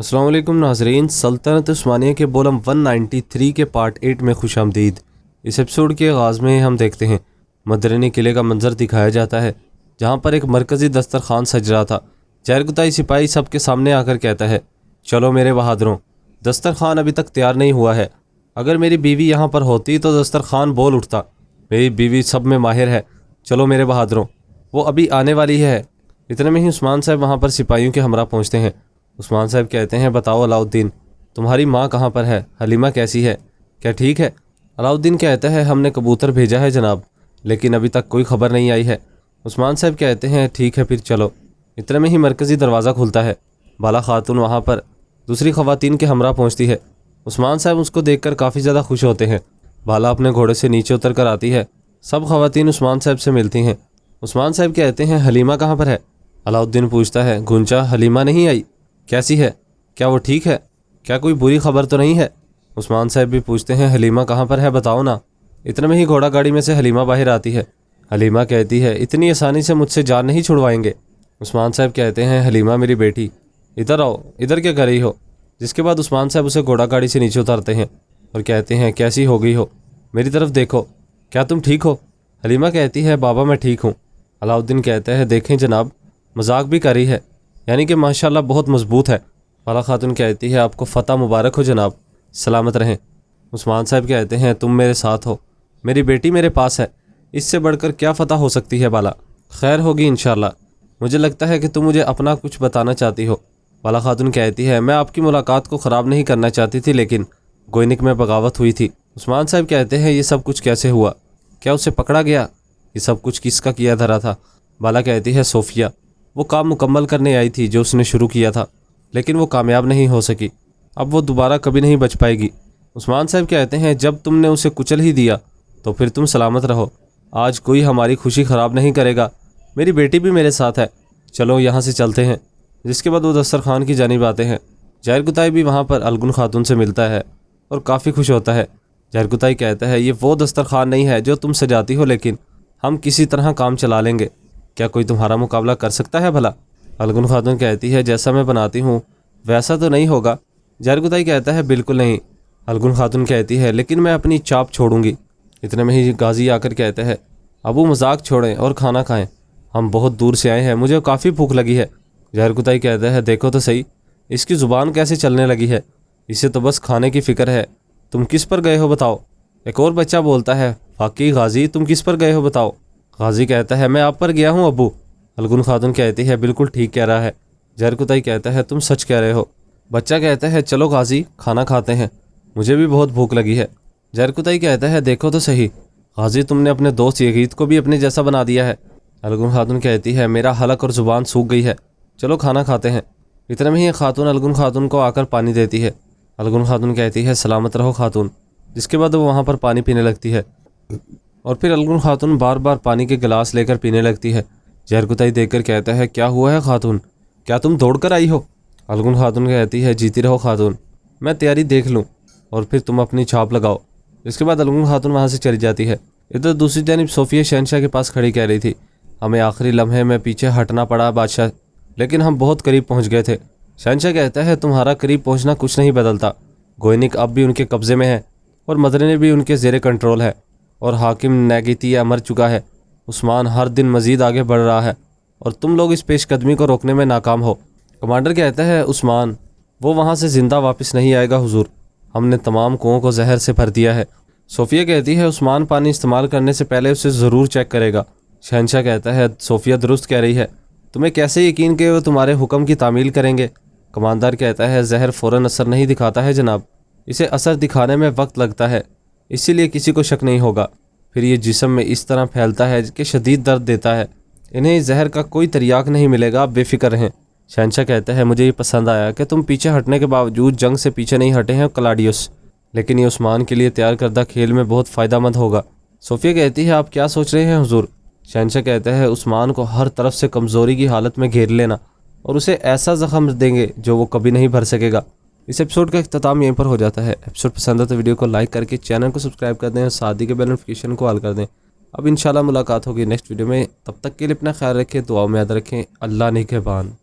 अस्सलाम वालेकुम नाज़रीन, सल्तनत उस्मानिया के बोलम 193 के पार्ट 8 में खुश आमदीद। इस एपिसोड के आगाज़ में हम देखते हैं मदरनी किले का मंजर दिखाया जाता है, जहाँ पर एक मरकज़ी दस्तरखान सज रहा था। जहरकुताई सिपाही सबके सामने आकर कहता है, चलो मेरे बहादुरों, दस्तरखान अभी तक तैयार नहीं हुआ है। अगर मेरी बीवी यहाँ पर होती तो दस्तरखान बोल उठता। मेरी बीवी सब में माहिर है, चलो मेरे बहादुरों, वो अभी आने वाली है। इतने में ही उस्मान साहब वहाँ पर सिपाहियों के हमरा पहुँचते हैं। उस्मान साहब कहते हैं, बताओ अलाउद्दीन, तुम्हारी माँ कहाँ पर है? हलीमा कैसी है? क्या ठीक है? अलाउद्दीन कहता है, हमने कबूतर भेजा है जनाब, लेकिन अभी तक कोई खबर नहीं आई है। उस्मान साहब कहते हैं, ठीक है फिर चलो। इतने में ही मरकज़ी दरवाज़ा खुलता है। बाला खातून वहाँ पर दूसरी ख़वातीन के हमरा पहुँचती है। उस्मान साहब उसको देखकर काफ़ी ज़्यादा खुश होते हैं। बाला अपने घोड़े से नीचे उतर कर आती है। सब ख़वातीन उस्मान साहब से मिलती हैं। उस्मान साहब कहते हैं, हलीमा कहाँ पर है? अलाउद्दीन पूछता है, गुंजा हलीमा नहीं आई? कैसी है? क्या वो ठीक है? क्या कोई बुरी खबर तो नहीं है? उस्मान साहब भी पूछते हैं, हलीमा कहाँ पर है बताओ ना। इतने में ही घोड़ा गाड़ी में से हलीमा बाहर आती है। हलीमा कहती है, इतनी आसानी से मुझसे जान नहीं छुड़वाएंगे। उस्मान साहब कहते हैं, हलीमा मेरी बेटी, इधर आओ, इधर क्या कर रही हो? जिसके बाद उस्मान साहब उसे घोड़ा गाड़ी से नीचे उतारते हैं और कहते हैं, कैसी हो गई हो? मेरी तरफ देखो, क्या तुम ठीक हो? हलीमा कहती है, बाबा मैं ठीक हूँ। अलाउद्दीन कहता है, देखें जनाब, मजाक भी करी है, यानी कि माशाल्लाह बहुत मजबूत है। बाला खातून कहती है, आपको फ़तह मुबारक हो जनाब, सलामत रहें। उस्मान साहब कहते हैं, तुम मेरे साथ हो, मेरी बेटी मेरे पास है, इससे बढ़कर क्या फ़तह हो सकती है बाला? खैर होगी इंशाल्लाह। मुझे लगता है कि तुम मुझे अपना कुछ बताना चाहती हो। बाला खातून कहती है, मैं आपकी मुलाकात को ख़राब नहीं करना चाहती थी, लेकिन गोइनिक में बगावत हुई थी। उस्मान साहब कहते हैं, ये सब कुछ कैसे हुआ? क्या उसे पकड़ा गया? ये सब कुछ किसका किया धरा था? बाला कहती है, सोफिया, वो काम मुकम्मल करने आई थी जो उसने शुरू किया था, लेकिन वो कामयाब नहीं हो सकी। अब वो दोबारा कभी नहीं बच पाएगी। उस्मान साहब कहते हैं, जब तुमने उसे कुचल ही दिया तो फिर तुम सलामत रहो। आज कोई हमारी खुशी ख़राब नहीं करेगा। मेरी बेटी भी मेरे साथ है, चलो यहाँ से चलते हैं। जिसके बाद वो दस्तरखान की जानिब आते हैं। जहरकुताई भी वहाँ पर अलगुन खातून से मिलता है और काफ़ी खुश होता है। जहरकुताई कहता है, ये वो दस्तरखान नहीं है जो तुम सजाती हो, लेकिन हम किसी तरह काम चला लेंगे। क्या कोई तुम्हारा मुकाबला कर सकता है भला? अलगुन खातून कहती है, जैसा मैं बनाती हूँ वैसा तो नहीं होगा। जहरकुताई कहता है, बिल्कुल नहीं। अलगुन खातून कहती है, लेकिन मैं अपनी चाप छोड़ूंगी। इतने में ही गाजी आकर कहता है, अबू मजाक छोड़ें और खाना खाएं, हम बहुत दूर से आए हैं, मुझे काफ़ी भूख लगी है। जहरकुताई कहता है, देखो तो सही, इसकी ज़ुबान कैसे चलने लगी है, इसे तो बस खाने की फ़िक्र है। तुम किस पर गए हो बताओ? एक और बच्चा बोलता है, वाकई गाजी, तुम किस पर गए हो बताओ? गाजी कहता है, मैं आप पर गया हूँ अबू। अलगुन खातून कहती है, बिल्कुल ठीक कह रहा है। जहरकुताई कहता है, तुम सच कह रहे हो। बच्चा कहता है, चलो गाजी, खाना खाते हैं, मुझे भी बहुत भूख लगी है। जहरकुताई कहता है, देखो तो सही गाजी, तुमने अपने दोस्त यगीत को भी अपने जैसा बना दिया है। अलगुन खातून कहती है, मेरा हलक और ज़ुबान सूख गई है, चलो खाना खाते हैं। इतने में ही खातून अलगुन खातून को आकर पानी देती है। अलगुन खातून कहती है, सलामत रहो खातून। जिसके बाद वो वहाँ पर पानी पीने लगती है और फिर अलगुन खातून बार बार पानी के गिलास लेकर पीने लगती है। जहरकुताई देखकर कहता है, क्या हुआ है खातून, क्या तुम दौड़ कर आई हो? अलगुन खातून कहती है, जीती रहो खातून, मैं तैयारी देख लूँ और फिर तुम अपनी छाप लगाओ। इसके बाद अलगुन खातून वहाँ से चली जाती है। इधर दूसरी जानिब सोफिया शहनशाह के पास खड़ी कह रही थी, हमें आखिरी लम्हे में पीछे हटना पड़ा बादशाह, लेकिन हम बहुत करीब पहुँच गए थे। शहनशाह कहता है, तुम्हारा करीब पहुँचना कुछ नहीं बदलता। गोइनिक अब भी उनके कब्ज़े में है और मदरने भी उनके ज़ेरे कंट्रोल है और हाकिम नैगीतिया मर चुका है। उस्मान हर दिन मज़ीद आगे बढ़ रहा है और तुम लोग इस पेशकदमी को रोकने में नाकाम हो। कमांडर कहता है, उस्मान वो वहाँ से ज़िंदा वापस नहीं आएगा हुजूर, हमने तमाम कुओं को जहर से भर दिया है। सोफिया कहती है, उस्मान पानी इस्तेमाल करने से पहले उसे ज़रूर चेक करेगा। शहनशाह कहता है, सोफिया दुरुस्त कह रही है, तुम्हें कैसे यकीन कि वो तुम्हारे हुक्म की तामील करेंगे? कमांडर कहता है, जहर फ़ौरन असर नहीं दिखाता है जनाब, इसे असर दिखाने में वक्त लगता है, इसीलिए किसी को शक नहीं होगा। फिर ये जिस्म में इस तरह फैलता है कि शदीद दर्द देता है। इन्हें इस जहर का कोई तरियाक नहीं मिलेगा, आप बेफिक्र रहें। शहनशाह कहता है, मुझे ये पसंद आया कि तुम पीछे हटने के बावजूद जंग से पीछे नहीं हटे हैं क्लाडियस, लेकिन ये उस्मान के लिए तैयार करदा खेल में बहुत फ़ायदेमंद होगा। सोफिया कहती है, आप क्या सोच रहे हैं हुजूर? शहनशाह कहता है, उस्मान को हर तरफ से कमज़ोरी की हालत में घेर लेना और उसे ऐसा ज़ख्म देंगे जो वो कभी नहीं भर सकेगा। इस एपिसोड का इख्तिताम यहीं पर हो जाता है। एपिसोड पसंद है तो वीडियो को लाइक करके चैनल को सब्सक्राइब कर दें और साथ ही के बेल नोटिफिकेशन को ऑल कर दें। अब इंशाल्लाह मुलाकात होगी नेक्स्ट वीडियो में, तब तक के लिए अपना ख्याल रखें, दुआ में याद रखें। अल्लाह निगहबान।